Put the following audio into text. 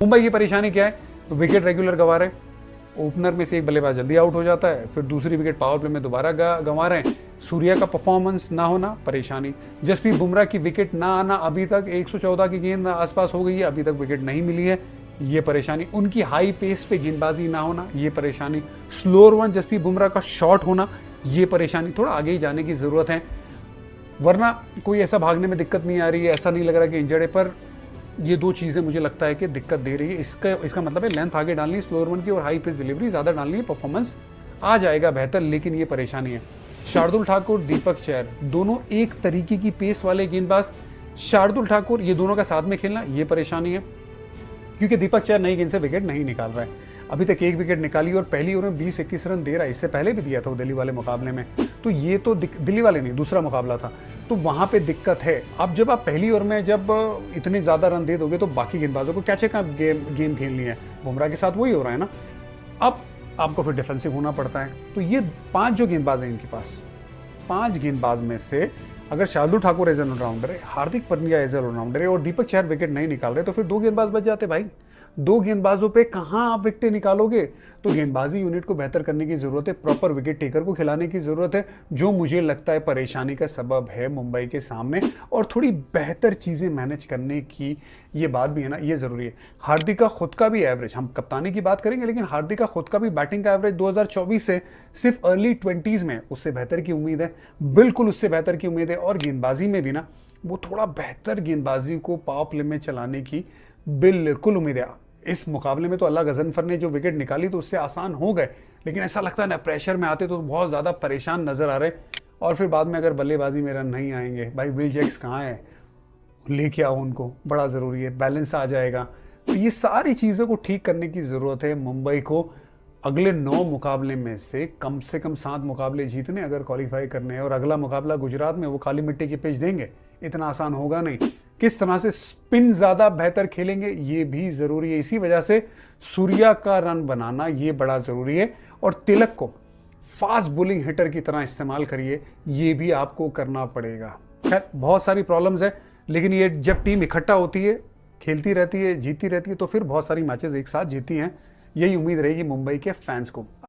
मुंबई की परेशानी क्या है, विकेट रेगुलर गंवा रहे, ओपनर में से एक बल्लेबाज जल्दी आउट हो जाता है, फिर दूसरी विकेट पावर प्ले में दोबारा गंवा रहे हैं। सूर्या का परफॉर्मेंस ना होना परेशानी, जसप्रीत बुमराह की विकेट ना आना, अभी तक 114 की गेंद आसपास हो गई है, अभी तक विकेट नहीं मिली है, ये परेशानी। उनकी हाई पेस पे गेंदबाजी ना होना, ये परेशानी। स्लोअर वन जसप्रीत बुमराह का शॉट होना, ये परेशानी। थोड़ा आगे ही जाने की जरूरत है, वरना कोई ऐसा भागने में दिक्कत नहीं आ रही है, ऐसा नहीं लग रहा कि इंजर्ड है, पर ये दो चीज़ें मुझे लगता है कि दिक्कत दे रही है। इसका मतलब है लेंथ आगे डालनी है स्लोअर वन की, और हाई पेस डिलीवरी ज़्यादा डालनी है, परफॉर्मेंस आ जाएगा बेहतर, लेकिन ये परेशानी है। शार्दुल ठाकुर, दीपक चहर, दोनों एक तरीके की पेस वाले गेंदबाज। शार्दुल ठाकुर, ये दोनों का साथ में खेलना, ये परेशानी है, क्योंकि दीपक चहर नई गेंद से विकेट नहीं निकाल रहा है। अभी तक एक विकेट निकाली और पहली ओवर में 20-21 रन दे रहा है, इससे पहले भी दिया था वो दिल्ली वाले मुकाबले में। तो ये तो दिल्ली वाले नहीं, दूसरा मुकाबला था, तो वहां पे दिक्कत है। अब जब आप पहली ओवर में जब इतने ज्यादा रन दे दोगे तो बाकी गेंदबाजों को क्या चेक गेम खेलनी है, बुमराह के साथ वही हो रहा है ना। अब आपको फिर डिफेंसिव होना पड़ता है। तो ये 5 जो गेंदबाज हैं इनके पास, 5 गेंदबाज में से अगर शार्दुल ठाकुर एज ऑलराउंडर है, हार्दिक पांड्या एज ऑलराउंडर है और दीपक चहर विकेट नहीं निकाल रहे, तो फिर 2 गेंदबाज बच जाते भाई। 2 गेंदबाजों पे कहां आप विकेट निकालोगे? तो गेंदबाजी यूनिट को बेहतर करने की जरूरत है, प्रॉपर विकेट टेकर को खिलाने की जरूरत है, जो मुझे लगता है परेशानी का सबब है मुंबई के सामने। और थोड़ी बेहतर चीजें मैनेज करने की ये बात भी है ना, ये जरूरी है। हार्दिक का खुद का भी एवरेज, हम कप्तानी की बात करेंगे, लेकिन हार्दिक का खुद का भी बैटिंग का एवरेज 2024 से सिर्फ अर्ली 20s में, उससे बेहतर की उम्मीद है, बिल्कुल उससे बेहतर की उम्मीद है। और गेंदबाजी में भी ना वो थोड़ा बेहतर गेंदबाजी को पावर प्ले में चलाने की बिल्कुल उम्मीद है। इस मुकाबले में तो अल्लाह गजनफर ने जो विकेट निकाली तो उससे आसान हो गए, लेकिन ऐसा लगता है ना प्रेशर में आते तो बहुत ज़्यादा परेशान नजर आ रहे। और फिर बाद में अगर बल्लेबाजी में रन नहीं आएंगे, भाई विल जैक्स कहाँ है, लेके आओ उनको, बड़ा ज़रूरी है, बैलेंस आ जाएगा। तो ये सारी चीज़ों को ठीक करने की ज़रूरत है मुंबई को। अगले 9 मुकाबले में से कम 7 मुकाबले जीतने अगर क्वालिफाई करने हैं, और अगला मुकाबला गुजरात में, वो काली मिट्टी की पिच देंगे, इतना आसान होगा नहीं। किस तरह से स्पिन ज्यादा बेहतर खेलेंगे ये भी जरूरी है। इसी वजह से सूर्या का रन बनाना ये बड़ा जरूरी है, और तिलक को फास्ट बोलिंग हिटर की तरह इस्तेमाल करिए, ये भी आपको करना पड़ेगा। खैर बहुत सारी प्रॉब्लम्स है, लेकिन ये जब टीम इकट्ठा होती है, खेलती रहती है, जीतती रहती है, तो फिर बहुत सारी मैचेस एक साथ जीती हैं। यही उम्मीद रहेगी मुंबई के फैंस को।